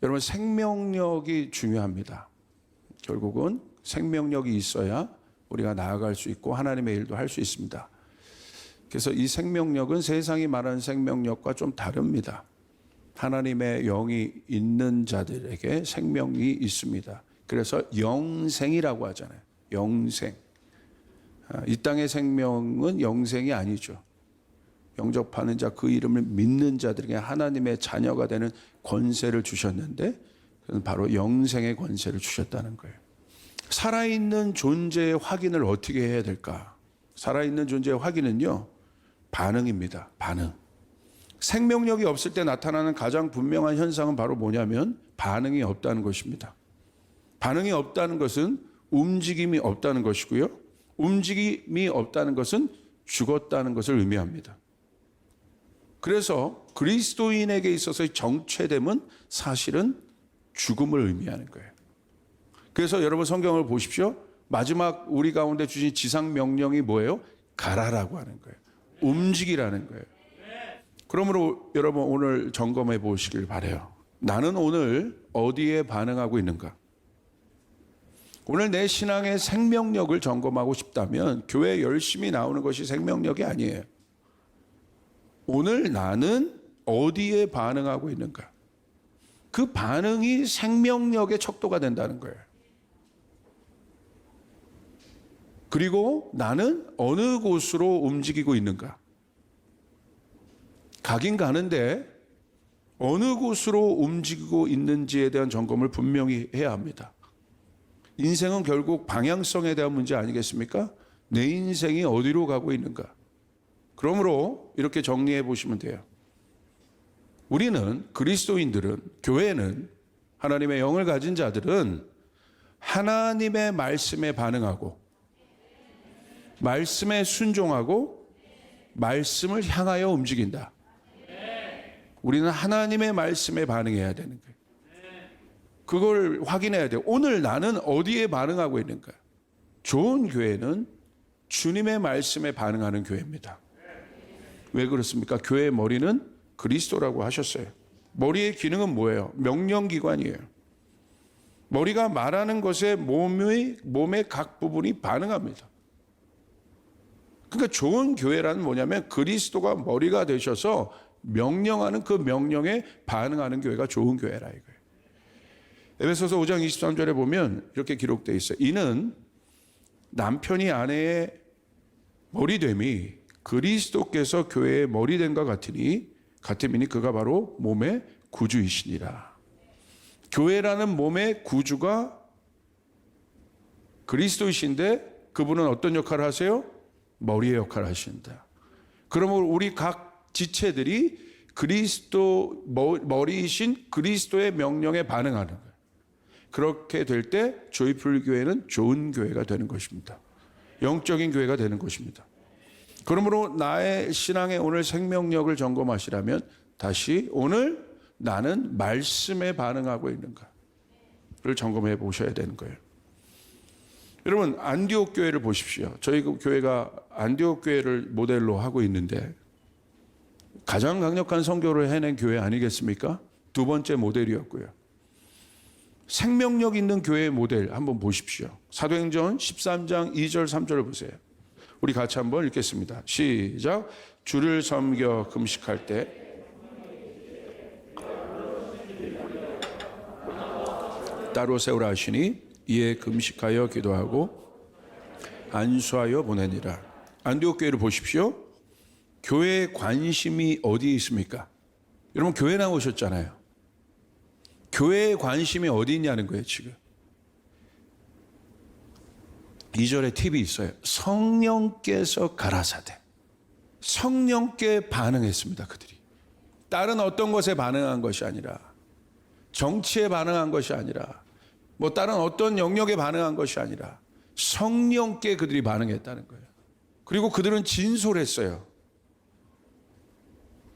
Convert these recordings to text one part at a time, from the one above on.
여러분, 생명력이 중요합니다. 결국은 생명력이 있어야 우리가 나아갈 수 있고 하나님의 일도 할 수 있습니다. 그래서 이 생명력은 세상이 말하는 생명력과 좀 다릅니다. 하나님의 영이 있는 자들에게 생명이 있습니다. 그래서 영생이라고 하잖아요. 영생. 이 땅의 생명은 영생이 아니죠. 영접하는 자, 그 이름을 믿는 자들에게 하나님의 자녀가 되는 권세를 주셨는데, 그건 바로 영생의 권세를 주셨다는 거예요. 살아있는 존재의 확인을 어떻게 해야 될까? 살아있는 존재의 확인은요, 반응입니다. 반응. 생명력이 없을 때 나타나는 가장 분명한 현상은 바로 뭐냐면 반응이 없다는 것입니다. 반응이 없다는 것은 움직임이 없다는 것이고요. 움직임이 없다는 것은 죽었다는 것을 의미합니다. 그래서 그리스도인에게 있어서의 정체됨은 사실은 죽음을 의미하는 거예요. 그래서 여러분 성경을 보십시오. 마지막 우리 가운데 주신 지상 명령이 뭐예요? 가라라고 하는 거예요. 움직이라는 거예요. 그러므로 여러분 오늘 점검해 보시길 바라요. 나는 오늘 어디에 반응하고 있는가? 오늘 내 신앙의 생명력을 점검하고 싶다면 교회에 열심히 나오는 것이 생명력이 아니에요. 오늘 나는 어디에 반응하고 있는가? 그 반응이 생명력의 척도가 된다는 거예요. 그리고 나는 어느 곳으로 움직이고 있는가? 가긴 가는데 어느 곳으로 움직이고 있는지에 대한 점검을 분명히 해야 합니다. 인생은 결국 방향성에 대한 문제 아니겠습니까? 내 인생이 어디로 가고 있는가? 그러므로 이렇게 정리해 보시면 돼요. 우리는 그리스도인들은, 교회는, 하나님의 영을 가진 자들은 하나님의 말씀에 반응하고 말씀에 순종하고 말씀을 향하여 움직인다. 우리는 하나님의 말씀에 반응해야 되는 거예요. 그걸 확인해야 돼요. 오늘 나는 어디에 반응하고 있는가? 좋은 교회는 주님의 말씀에 반응하는 교회입니다. 왜 그렇습니까? 교회의 머리는 그리스도라고 하셨어요. 머리의 기능은 뭐예요? 명령기관이에요. 머리가 말하는 것에 몸의 각 부분이 반응합니다. 그러니까 좋은 교회라는 뭐냐면 그리스도가 머리가 되셔서 명령하는 그 명령에 반응하는 교회가 좋은 교회라 이거예요. 에베소서 5장 23절에 보면 이렇게 기록되어 있어요. 이는 남편이 아내의 머리됨이 그리스도께서 교회의 머리됨과 같음이니 그가 바로 몸의 구주이시니라. 교회라는 몸의 구주가 그리스도이신데 그분은 어떤 역할을 하세요? 머리의 역할을 하신다. 그러면 우리 각 지체들이 그리스도 머리이신 그리스도의 명령에 반응하는 거예요. 그렇게 될 때 조이풀 교회는 좋은 교회가 되는 것입니다. 영적인 교회가 되는 것입니다. 그러므로 나의 신앙의 오늘 생명력을 점검하시라면 다시 오늘 나는 말씀에 반응하고 있는가를 점검해 보셔야 되는 거예요. 여러분 안디옥 교회를 보십시오. 저희 교회가 안디옥 교회를 모델로 하고 있는데 가장 강력한 선교를 해낸 교회 아니겠습니까? 두 번째 모델이었고요. 생명력 있는 교회의 모델 한번 보십시오. 사도행전 13장 2절 3절을 보세요. 우리 같이 한번 읽겠습니다. 시작. 주를 섬겨 금식할 때 따로 세우라 하시니 이에 금식하여 기도하고 안수하여 보내니라. 안디옥 교회를 보십시오. 교회의 관심이 어디에 있습니까? 여러분 교회 나오셨잖아요. 교회의 관심이 어디 있냐는 거예요 지금. 2절에 팁이 있어요. 성령께서 가라사대. 성령께 반응했습니다 그들이. 다른 어떤 것에 반응한 것이 아니라, 정치에 반응한 것이 아니라, 뭐 다른 어떤 영역에 반응한 것이 아니라 성령께 그들이 반응했다는 거예요. 그리고 그들은 진솔했어요.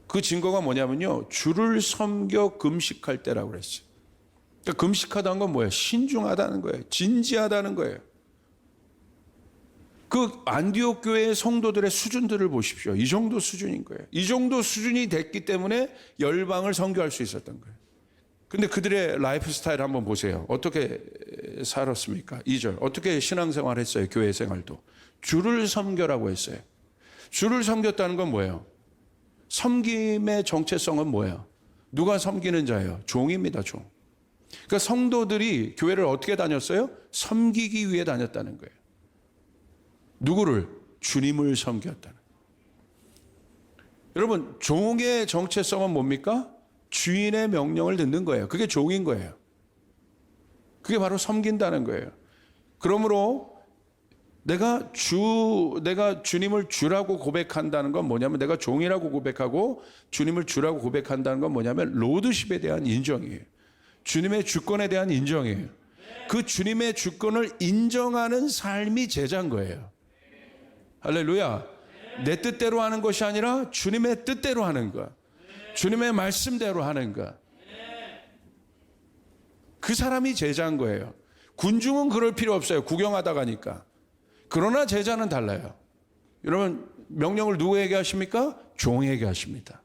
그 증거가 뭐냐면요, 주를 섬겨 금식할 때라고 그랬어요. 그러니까 금식하다는 건 뭐예요? 신중하다는 거예요. 진지하다는 거예요. 그 안디옥 교회의 성도들의 수준들을 보십시오. 이 정도 수준인 거예요. 이 정도 수준이 됐기 때문에 열방을 선교할 수 있었던 거예요. 근데 그들의 라이프 스타일 한번 보세요. 어떻게 살았습니까? 2절. 어떻게 신앙생활 했어요? 교회 생활도. 주를 섬겨라고 했어요. 주를 섬겼다는 건 뭐예요? 섬김의 정체성은 뭐예요? 누가 섬기는 자예요? 종입니다, 종. 그러니까 성도들이 교회를 어떻게 다녔어요? 섬기기 위해 다녔다는 거예요. 누구를? 주님을 섬겼다는. 여러분, 종의 정체성은 뭡니까? 주인의 명령을 듣는 거예요. 그게 종인 거예요. 그게 바로 섬긴다는 거예요. 그러므로 내가 주님을 주라고 고백한다는 건 뭐냐면, 내가 종이라고 고백하고 주님을 주라고 고백한다는 건 뭐냐면 로드십에 대한 인정이에요. 주님의 주권에 대한 인정이에요. 그 주님의 주권을 인정하는 삶이 제자인 거예요. 할렐루야. 내 뜻대로 하는 것이 아니라 주님의 뜻대로 하는 것, 주님의 말씀대로 하는 것. 그 사람이 제자인 거예요. 군중은 그럴 필요 없어요. 구경하다 가니까. 그러나 제자는 달라요. 여러분, 명령을 누구에게 하십니까? 종에게 하십니다.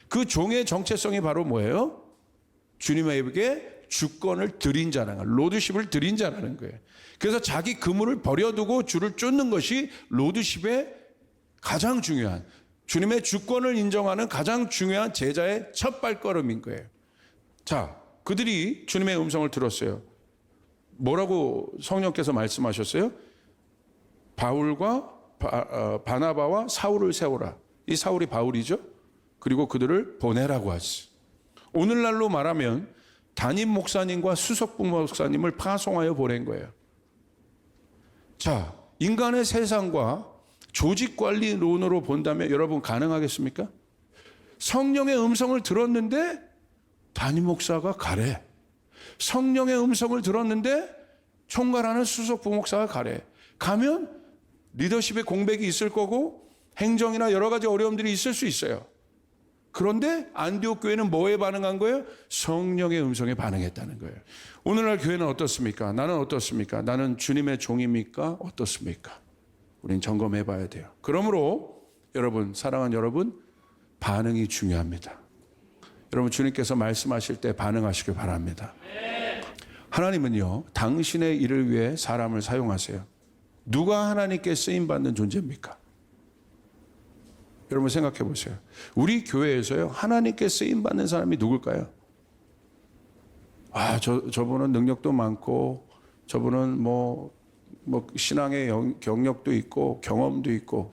그 종의 정체성이 바로 뭐예요? 주님에게 주권을 드린 자라는 거예요. 로드십을 드린 자라는 거예요. 그래서 자기 그물을 버려두고 주를 쫓는 것이 로드십의 가장 중요한, 주님의 주권을 인정하는 가장 중요한 제자의 첫 발걸음인 거예요. 자, 그들이 주님의 음성을 들었어요. 뭐라고 성령께서 말씀하셨어요? 바울과 바나바와 사울을 세워라. 이 사울이 바울이죠. 그리고 그들을 보내라고 하지. 오늘날로 말하면 담임 목사님과 수석 목사님을 파송하여 보낸 거예요. 자, 인간의 세상과 조직관리론으로 본다면 여러분 가능하겠습니까? 성령의 음성을 들었는데 담임 목사가 가래. 성령의 음성을 들었는데 총괄하는 수석 부목사가 가래. 가면 리더십의 공백이 있을 거고 행정이나 여러 가지 어려움들이 있을 수 있어요. 그런데 안디옥 교회는 뭐에 반응한 거예요? 성령의 음성에 반응했다는 거예요. 오늘날 교회는 어떻습니까? 나는 어떻습니까? 나는 주님의 종입니까? 어떻습니까? 우린 점검해 봐야 돼요. 그러므로 여러분, 사랑하는 여러분, 반응이 중요합니다. 여러분, 주님께서 말씀하실 때 반응하시길 바랍니다. 하나님은요, 당신의 일을 위해 사람을 사용하세요. 누가 하나님께 쓰임받는 존재입니까? 여러분 생각해 보세요. 우리 교회에서요, 하나님께 쓰임받는 사람이 누굴까요? 저분은 능력도 많고, 저분은 뭐 신앙의 경력도 있고, 경험도 있고.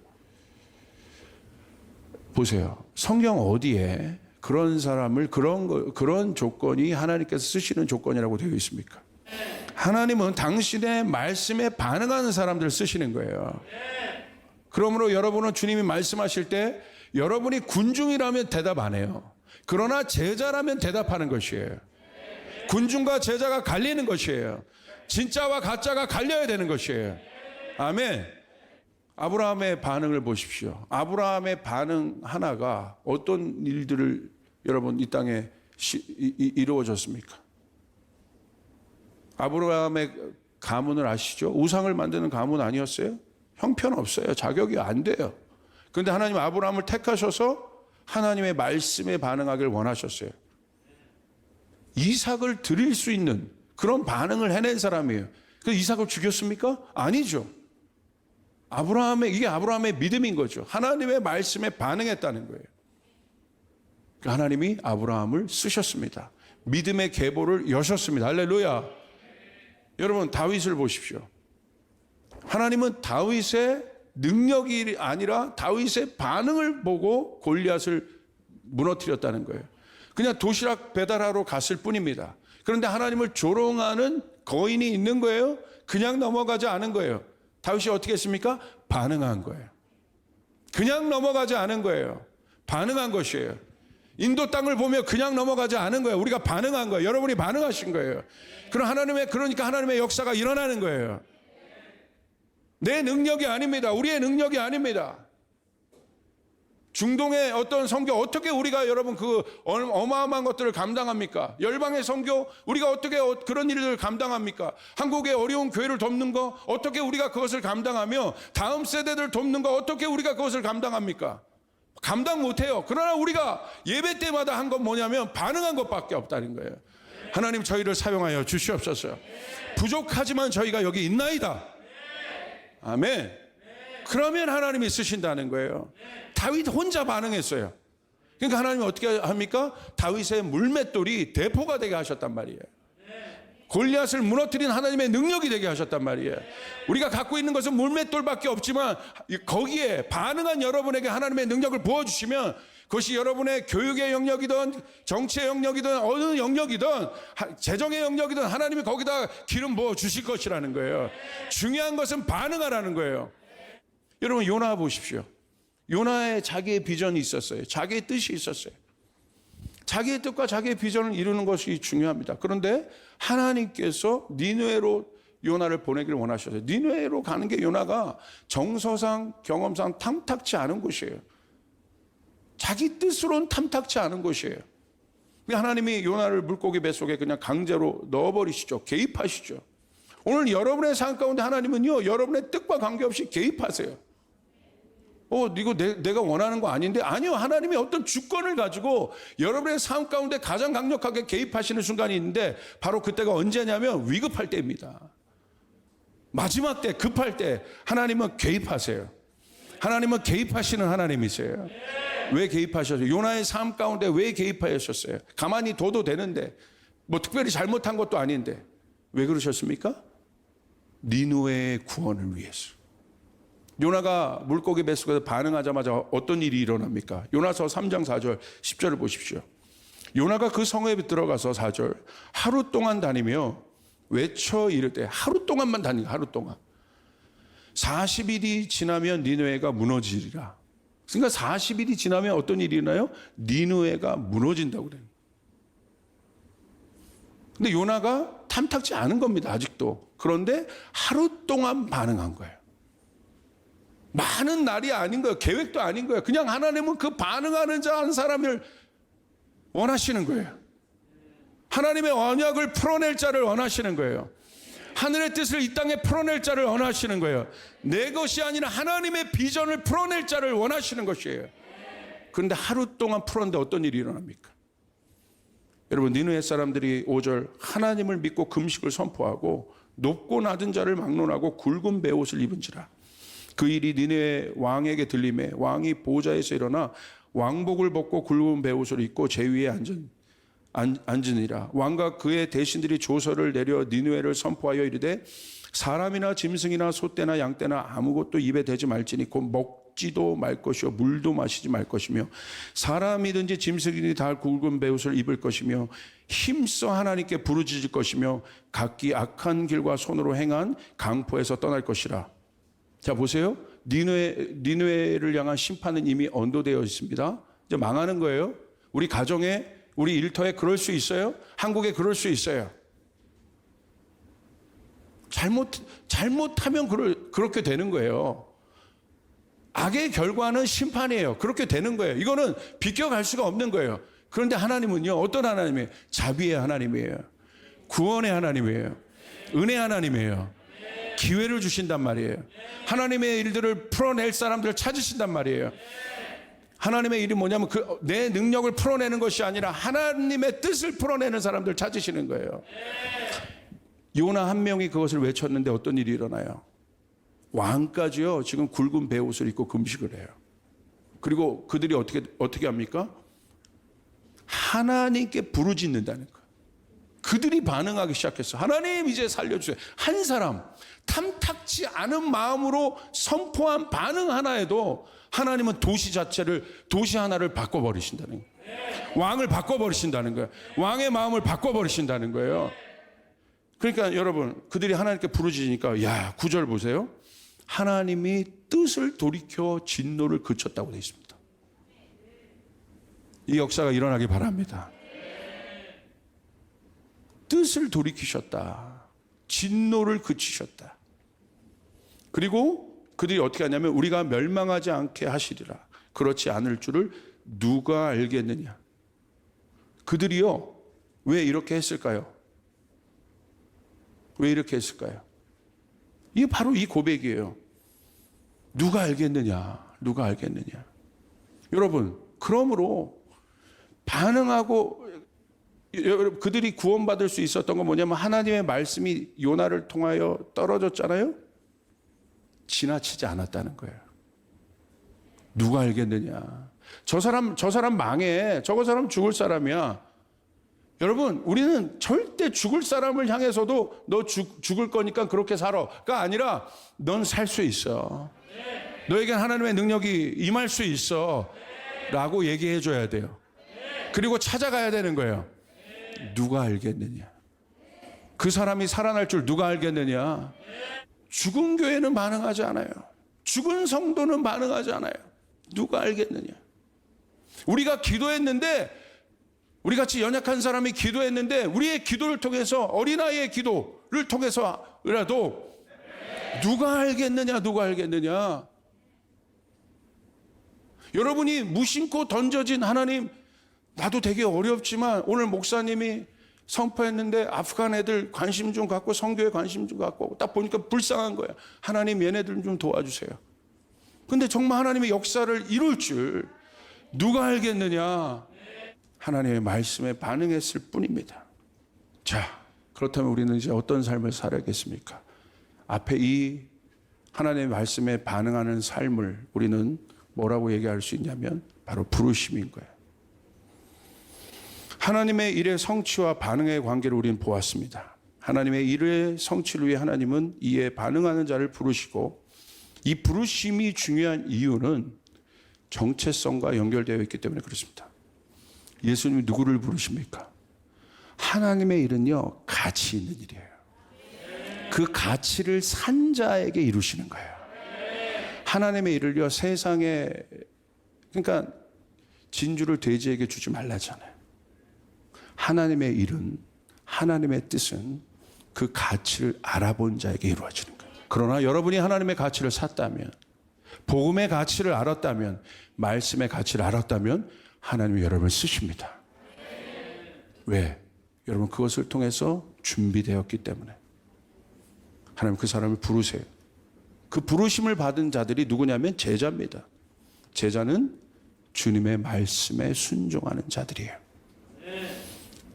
보세요. 성경 어디에 그런 사람을, 그런 조건이 하나님께서 쓰시는 조건이라고 되어 있습니까? 하나님은 당신의 말씀에 반응하는 사람들을 쓰시는 거예요. 그러므로 여러분은 주님이 말씀하실 때 여러분이 군중이라면 대답 안 해요. 그러나 제자라면 대답하는 것이에요. 군중과 제자가 갈리는 것이에요. 진짜와 가짜가 갈려야 되는 것이에요. 아멘. 아브라함의 반응을 보십시오. 아브라함의 반응 하나가 어떤 일들을 여러분 이 땅에 이루어졌습니까? 아브라함의 가문을 아시죠? 우상을 만드는 가문 아니었어요? 형편없어요. 자격이 안 돼요. 그런데 하나님 아브라함을 택하셔서 하나님의 말씀에 반응하길 원하셨어요. 이삭을 드릴 수 있는 그런 반응을 해낸 사람이에요. 그래서 이삭을 죽였습니까? 아니죠. 이게 아브라함의 믿음인 거죠. 하나님의 말씀에 반응했다는 거예요. 하나님이 아브라함을 쓰셨습니다. 믿음의 계보를 여셨습니다. 할렐루야. 여러분, 다윗을 보십시오. 하나님은 다윗의 능력이 아니라 다윗의 반응을 보고 골리앗을 무너뜨렸다는 거예요. 그냥 도시락 배달하러 갔을 뿐입니다. 그런데 하나님을 조롱하는 거인이 있는 거예요. 그냥 넘어가지 않은 거예요. 다윗이 어떻게 했습니까? 반응한 거예요. 그냥 넘어가지 않은 거예요. 반응한 것이에요. 인도 땅을 보며 그냥 넘어가지 않은 거예요. 우리가 반응한 거예요. 여러분이 반응하신 거예요. 그러니까 하나님의 역사가 일어나는 거예요. 내 능력이 아닙니다. 우리의 능력이 아닙니다. 중동의 어떤 선교 어떻게 우리가 여러분 그 어마어마한 것들을 감당합니까? 열방의 선교 우리가 어떻게 그런 일들을 감당합니까? 한국의 어려운 교회를 돕는 거 어떻게 우리가 그것을 감당하며 다음 세대들 돕는 거 어떻게 우리가 그것을 감당합니까? 감당 못해요. 그러나 우리가 예배 때마다 한 건 뭐냐면 반응한 것밖에 없다는 거예요. 하나님 저희를 사용하여 주시옵소서. 부족하지만 저희가 여기 있나이다. 아멘. 그러면 하나님이 쓰신다는 거예요. 다윗 혼자 반응했어요. 그러니까 하나님이 어떻게 합니까? 다윗의 물맷돌이 대포가 되게 하셨단 말이에요. 골리앗을 무너뜨린 하나님의 능력이 되게 하셨단 말이에요. 우리가 갖고 있는 것은 물맷돌밖에 없지만 거기에 반응한 여러분에게 하나님의 능력을 부어주시면 그것이 여러분의 교육의 영역이든 정치의 영역이든 어느 영역이든 재정의 영역이든 하나님이 거기다 기름 부어주실 것이라는 거예요. 중요한 것은 반응하라는 거예요. 여러분 요나 보십시오. 요나의 자기의 비전이 있었어요. 자기의 뜻이 있었어요. 자기의 뜻과 자기의 비전을 이루는 것이 중요합니다. 그런데 하나님께서 니느웨로 요나를 보내기를 원하셨어요. 니느웨로 가는 게 요나가 정서상 경험상 탐탁치 않은 곳이에요. 자기 뜻으로는 탐탁치 않은 곳이에요. 하나님이 요나를 물고기 뱃속에 그냥 강제로 넣어버리시죠. 개입하시죠. 오늘 여러분의 삶 가운데 하나님은요, 여러분의 뜻과 관계없이 개입하세요. 이거 내가 원하는 거 아닌데? 아니요. 하나님이 어떤 주권을 가지고 여러분의 삶 가운데 가장 강력하게 개입하시는 순간이 있는데 바로 그때가 언제냐면 위급할 때입니다. 마지막 때, 급할 때 하나님은 개입하세요. 하나님은 개입하시는 하나님이세요. 왜 개입하셨어요? 요나의 삶 가운데 왜 개입하셨어요? 가만히 둬도 되는데 뭐 특별히 잘못한 것도 아닌데 왜 그러셨습니까? 니느웨의 구원을 위해서. 요나가 물고기 뱃속에서 반응하자마자 어떤 일이 일어납니까? 요나서 3장 4절 10절을 보십시오. 요나가 그 성에 들어가서 4절 하루 동안 다니며 외쳐 이르되, 하루 동안만 다니고 하루 동안 40일이 지나면 니느웨가 무너지리라. 그러니까 40일이 지나면 어떤 일이 일어나요? 니느웨가 무너진다고 그래요. 근데 요나가 탐탁지 않은 겁니다. 아직도. 그런데 하루 동안 반응한 거예요. 많은 날이 아닌 거예요. 계획도 아닌 거예요. 그냥 하나님은 그 반응하는 자 한 사람을 원하시는 거예요. 하나님의 언약을 풀어낼 자를 원하시는 거예요. 하늘의 뜻을 이 땅에 풀어낼 자를 원하시는 거예요. 내 것이 아니라 하나님의 비전을 풀어낼 자를 원하시는 것이에요. 그런데 하루 동안 풀었는데 어떤 일이 일어납니까? 여러분, 니느웨 사람들이 5절 하나님을 믿고 금식을 선포하고 높고 낮은 자를 막론하고 굵은 베옷을 입은지라. 그 일이 니느웨 왕에게 들림에 왕이 보좌에서 일어나 왕복을 벗고 굵은 베옷을 입고 제 위에 앉으니라. 왕과 그의 대신들이 조서를 내려 니느웨를 선포하여 이르되 사람이나 짐승이나 소떼나 양떼나 아무것도 입에 대지 말지니 곧 먹지도 말 것이요 물도 마시지 말 것이며 사람이든지 짐승이든지 다 굵은 베옷을 입을 것이며 힘써 하나님께 부르짖을 것이며 각기 악한 길과 손으로 행한 강포에서 떠날 것이라. 자 보세요. 니느웨를 향한 심판은 이미 언도되어 있습니다. 이제 망하는 거예요. 우리 가정에, 우리 일터에 그럴 수 있어요. 한국에 그럴 수 있어요. 잘못하면 그렇게 되는 거예요. 악의 결과는 심판이에요. 그렇게 되는 거예요. 이거는 비껴갈 수가 없는 거예요. 그런데 하나님은요, 어떤 하나님이에요? 자비의 하나님이에요. 구원의 하나님이에요. 은혜 하나님이에요. 기회를 주신단 말이에요. 하나님의 일들을 풀어낼 사람들을 찾으신단 말이에요. 하나님의 일이 뭐냐면 내 능력을 풀어내는 것이 아니라 하나님의 뜻을 풀어내는 사람들을 찾으시는 거예요. 요나 한 명이 그것을 외쳤는데 어떤 일이 일어나요? 왕까지요 지금 굵은 베옷을 입고 금식을 해요. 그리고 그들이 어떻게 합니까? 하나님께 부르짖는다는 거예요. 그들이 반응하기 시작했어. 하나님 이제 살려주세요. 한 사람 탐탁지 않은 마음으로 선포한 반응 하나에도 하나님은 도시 하나를 바꿔버리신다는 거예요. 왕을 바꿔버리신다는 거예요. 왕의 마음을 바꿔버리신다는 거예요. 그러니까 여러분, 그들이 하나님께 부르짖으니까 9절 보세요. 하나님이 뜻을 돌이켜 진노를 그쳤다고 되어 있습니다. 이 역사가 일어나기 바랍니다. 뜻을 돌이키셨다. 진노를 그치셨다. 그리고 그들이 어떻게 하냐면 우리가 멸망하지 않게 하시리라. 그렇지 않을 줄을 누가 알겠느냐. 그들이요 왜 이렇게 했을까요? 왜 이렇게 했을까요? 이게 바로 이 고백이에요. 누가 알겠느냐. 누가 알겠느냐. 여러분, 그러므로 반응하고 여러분, 그들이 구원받을 수 있었던 건 뭐냐면 하나님의 말씀이 요나를 통하여 떨어졌잖아요. 지나치지 않았다는 거예요. 누가 알겠느냐. 저 사람 망해. 저거 사람 죽을 사람이야. 여러분, 우리는 절대 죽을 사람을 향해서도 너 죽을 거니까 그렇게 살아가 아니라 넌 살 수 있어. 너에겐 하나님의 능력이 임할 수 있어. 라고 얘기해 줘야 돼요. 그리고 찾아가야 되는 거예요. 누가 알겠느냐. 그 사람이 살아날 줄 누가 알겠느냐. 죽은 교회는 반응하지 않아요. 죽은 성도는 반응하지 않아요. 누가 알겠느냐. 우리가 기도했는데, 우리 같이 연약한 사람이 기도했는데 우리의 기도를 통해서, 어린아이의 기도를 통해서라도 누가 알겠느냐. 누가 알겠느냐. 여러분이 무심코 던져진 하나님, 나도 되게 어렵지만 오늘 목사님이 선포했는데 아프간 애들 관심 좀 갖고 성교에 관심 좀 갖고 딱 보니까 불쌍한 거야. 하나님 얘네들 좀 도와주세요. 근데 정말 하나님의 역사를 이룰 줄 누가 알겠느냐. 하나님의 말씀에 반응했을 뿐입니다. 자, 그렇다면 우리는 이제 어떤 삶을 살아야겠습니까? 앞에 이 하나님의 말씀에 반응하는 삶을 우리는 뭐라고 얘기할 수 있냐면 바로 부르심인 거예요. 하나님의 일의 성취와 반응의 관계를 우리는 보았습니다. 하나님의 일의 성취를 위해 하나님은 이에 반응하는 자를 부르시고, 이 부르심이 중요한 이유는 정체성과 연결되어 있기 때문에 그렇습니다. 예수님이 누구를 부르십니까? 하나님의 일은요, 가치 있는 일이에요. 그 가치를 산 자에게 이루시는 거예요. 하나님의 일을요, 세상에, 그러니까 진주를 돼지에게 주지 말라잖아요. 하나님의 일은, 하나님의 뜻은 그 가치를 알아본 자에게 이루어지는 거예요. 그러나 여러분이 하나님의 가치를 샀다면, 복음의 가치를 알았다면, 말씀의 가치를 알았다면 하나님이 여러분을 쓰십니다. 왜? 여러분 그것을 통해서 준비되었기 때문에. 하나님 그 사람을 부르세요. 그 부르심을 받은 자들이 누구냐면 제자입니다. 제자는 주님의 말씀에 순종하는 자들이에요.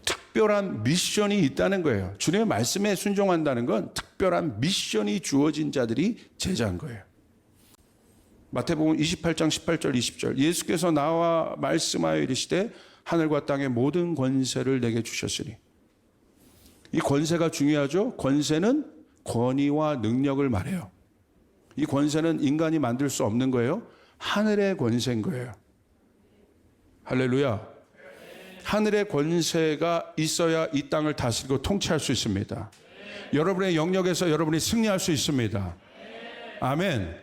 특별한 미션이 있다는 거예요. 주님의 말씀에 순종한다는 건 특별한 미션이 주어진 자들이 제자인 거예요. 마태복음 28장 18절 20절, 예수께서 나와 말씀하여 이르시되 하늘과 땅의 모든 권세를 내게 주셨으니. 이 권세가 중요하죠. 권세는 권위와 능력을 말해요. 이 권세는 인간이 만들 수 없는 거예요. 하늘의 권세인 거예요. 할렐루야. 하늘의 권세가 있어야 이 땅을 다스리고 통치할 수 있습니다. 여러분의 영역에서 여러분이 승리할 수 있습니다. 아멘.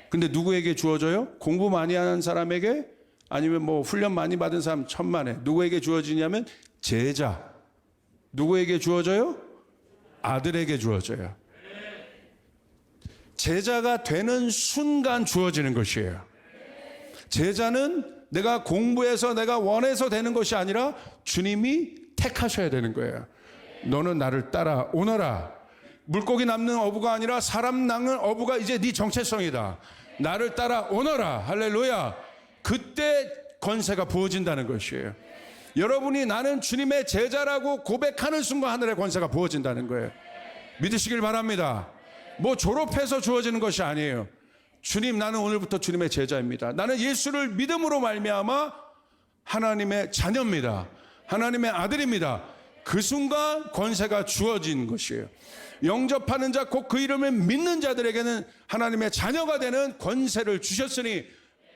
근데 누구에게 주어져요? 공부 많이 하는 사람에게? 아니면 뭐 훈련 많이 받은 사람 천만에. 누구에게 주어지냐면 제자. 누구에게 주어져요? 아들에게 주어져요. 제자가 되는 순간 주어지는 것이에요. 제자는 내가 공부해서 내가 원해서 되는 것이 아니라 주님이 택하셔야 되는 거예요. 너는 나를 따라오너라. 물고기 남는 어부가 아니라 사람 낚는 어부가 이제 네 정체성이다. 나를 따라오너라. 할렐루야. 그때 권세가 부어진다는 것이에요. 여러분이 나는 주님의 제자라고 고백하는 순간 하늘의 권세가 부어진다는 거예요. 믿으시길 바랍니다. 뭐 졸업해서 주어지는 것이 아니에요. 주님, 나는 오늘부터 주님의 제자입니다. 나는 예수를 믿음으로 말미암아 하나님의 자녀입니다. 하나님의 아들입니다. 그 순간 권세가 주어진 것이에요. 영접하는 자, 곧 그 이름을 믿는 자들에게는 하나님의 자녀가 되는 권세를 주셨으니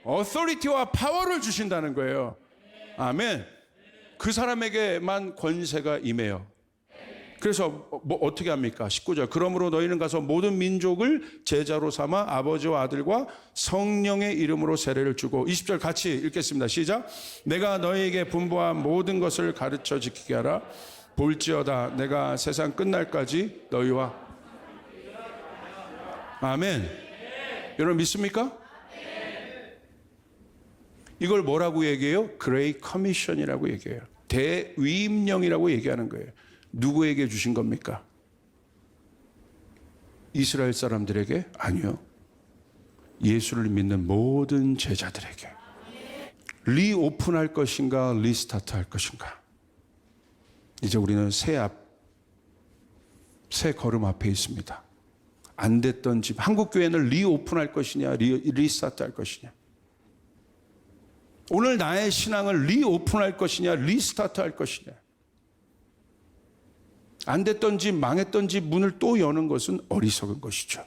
어서리티와 파워를 주신다는 거예요. 아멘. 그 사람에게만 권세가 임해요. 그래서 뭐 어떻게 합니까? 19절. 그러므로 너희는 가서 모든 민족을 제자로 삼아 아버지와 아들과 성령의 이름으로 세례를 주고. 20절 같이 읽겠습니다. 시작. 내가 너희에게 분부한 모든 것을 가르쳐 지키게 하라. 볼지어다 내가 세상 끝날까지 너희와. 아멘. 여러분 믿습니까? 이걸 뭐라고 얘기해요? 그레이 커미션이라고 얘기해요. 대위임령이라고 얘기하는 거예요. 누구에게 주신 겁니까? 이스라엘 사람들에게? 아니요. 예수를 믿는 모든 제자들에게. 리오픈할 것인가 리스타트 할 것인가. 이제 우리는 새 걸음 앞에 있습니다. 안 됐던 집, 한국교회는 리오픈할 것이냐, 리스타트 할 것이냐. 오늘 나의 신앙을 리오픈할 것이냐, 리스타트 할 것이냐. 안 됐던 집, 망했던 집 문을 또 여는 것은 어리석은 것이죠.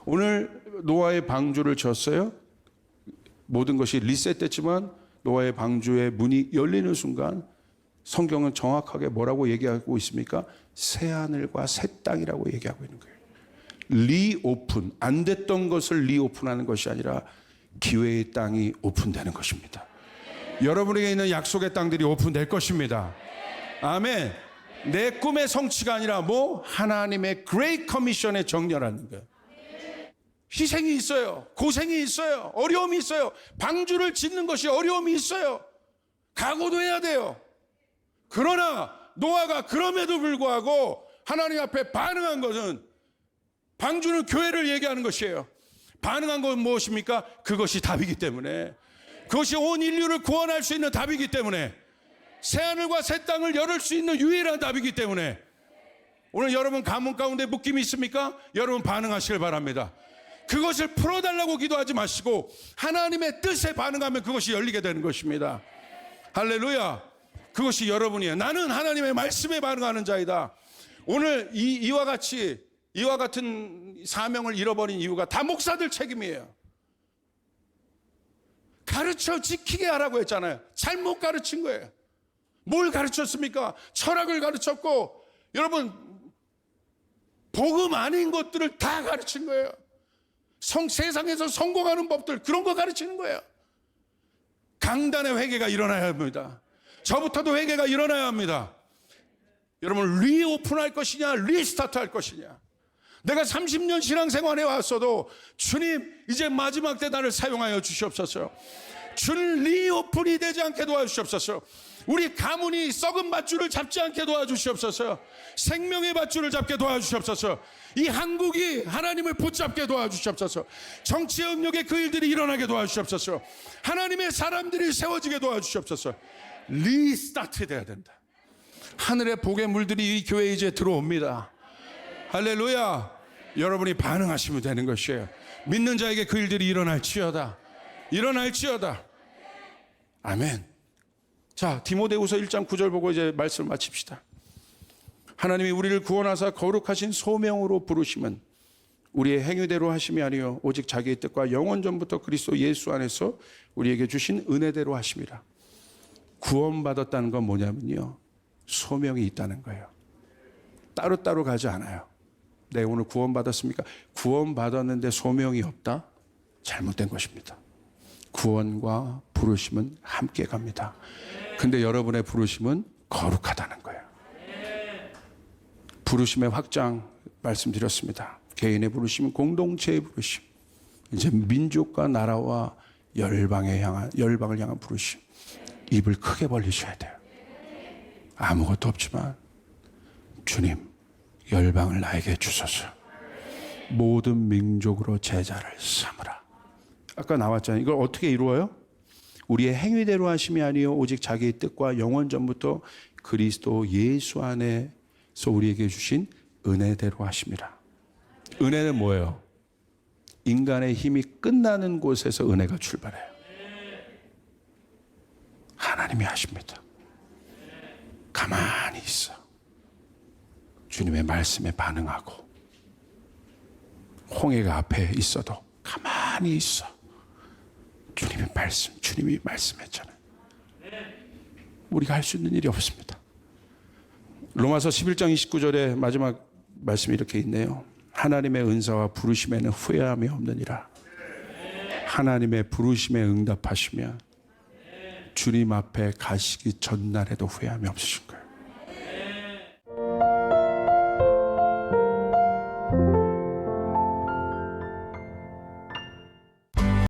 오늘 노아의 방주를 졌어요. 모든 것이 리셋됐지만 노아의 방주의 문이 열리는 순간 성경은 정확하게 뭐라고 얘기하고 있습니까? 새 하늘과 새 땅이라고 얘기하고 있는 거예요. 리오픈, 안 됐던 것을 리오픈하는 것이 아니라 기회의 땅이 오픈되는 것입니다. 여러분에게 있는 약속의 땅들이 오픈될 것입니다. 아멘. 내 꿈의 성취가 아니라 하나님의 그레이트 커미션의 정렬하는 거예요. 희생이 있어요. 고생이 있어요. 어려움이 있어요. 방주를 짓는 것이 어려움이 있어요. 각오도 해야 돼요. 그러나 노아가 그럼에도 불구하고 하나님 앞에 반응한 것은, 방주는 교회를 얘기하는 것이에요. 반응한 건 무엇입니까? 그것이 답이기 때문에, 그것이 온 인류를 구원할 수 있는 답이기 때문에, 새하늘과 새 땅을 열을 수 있는 유일한 답이기 때문에, 오늘 여러분 가문 가운데 묶임이 있습니까? 여러분 반응하시길 바랍니다. 그것을 풀어달라고 기도하지 마시고 하나님의 뜻에 반응하면 그것이 열리게 되는 것입니다. 할렐루야. 그것이 여러분이에요. 나는 하나님의 말씀에 반응하는 자이다. 오늘 이와 같은 사명을 잃어버린 이유가 다 목사들 책임이에요. 가르쳐 지키게 하라고 했잖아요. 잘못 가르친 거예요. 뭘 가르쳤습니까? 철학을 가르쳤고, 여러분 복음 아닌 것들을 다 가르친 거예요. 세상에서 성공하는 법들, 그런 거 가르치는 거예요. 강단의 회개가 일어나야 합니다. 저부터도 회개가 일어나야 합니다. 여러분, 리오픈할 것이냐, 리스타트 할 것이냐. 내가 30년 신앙생활에 왔어도 주님, 이제 마지막 때 나를 사용하여 주시옵소서. 주님, 리오픈이 되지 않게 도와주시옵소서. 우리 가문이 썩은 밧줄을 잡지 않게 도와주시옵소서. 생명의 밧줄을 잡게 도와주시옵소서. 이 한국이 하나님을 붙잡게 도와주시옵소서. 정치의 응력에 그 일들이 일어나게 도와주시옵소서. 하나님의 사람들이 세워지게 도와주시옵소서. 리스타트 돼야 된다. 하늘의 복의 물들이 이 교회에 이제 들어옵니다. 할렐루야. 여러분이 반응하시면 되는 것이에요. 믿는 자에게 그 일들이 일어날지어다. 일어날지어다. 아멘. 자, 디모데후서 1장 9절 보고 이제 말씀을 마칩시다. 하나님이 우리를 구원하사 거룩하신 소명으로 부르시면 우리의 행위대로 하심이 아니요 오직 자기의 뜻과 영원 전부터 그리스도 예수 안에서 우리에게 주신 은혜대로 하심이라. 구원받았다는 건 뭐냐면요, 소명이 있다는 거예요. 따로따로 가지 않아요. 네, 오늘 구원받았습니까? 구원받았는데 소명이 없다? 잘못된 것입니다. 구원과 부르심은 함께 갑니다. 근데 여러분의 부르심은 거룩하다는 거예요. 부르심의 확장 말씀드렸습니다. 개인의 부르심, 공동체의 부르심, 이제 민족과 나라와 열방을 향한 부르심. 입을 크게 벌리셔야 돼요. 아무것도 없지만 주님, 열방을 나에게 주소서. 모든 민족으로 제자를 삼으라. 아까 나왔잖아요. 이걸 어떻게 이루어요? 우리의 행위대로 하심이 아니요 오직 자기의 뜻과 영원 전부터 그리스도 예수 안에서 우리에게 주신 은혜대로 하심이라. 은혜는 뭐예요? 인간의 힘이 끝나는 곳에서 은혜가 출발해요. 하나님이 하십니다. 가만히 있어. 주님의 말씀에 반응하고, 홍해가 앞에 있어도 가만히 있어. 주님의 말씀, 주님이 말씀했잖아요. 우리가 할 수 있는 일이 없습니다. 로마서 11장 29절에 마지막 말씀이 이렇게 있네요. 하나님의 은사와 부르심에는 후회함이 없느니라. 하나님의 부르심에 응답하시면 주님 앞에 가시기 전날에도 후회함이 없으신 거예요.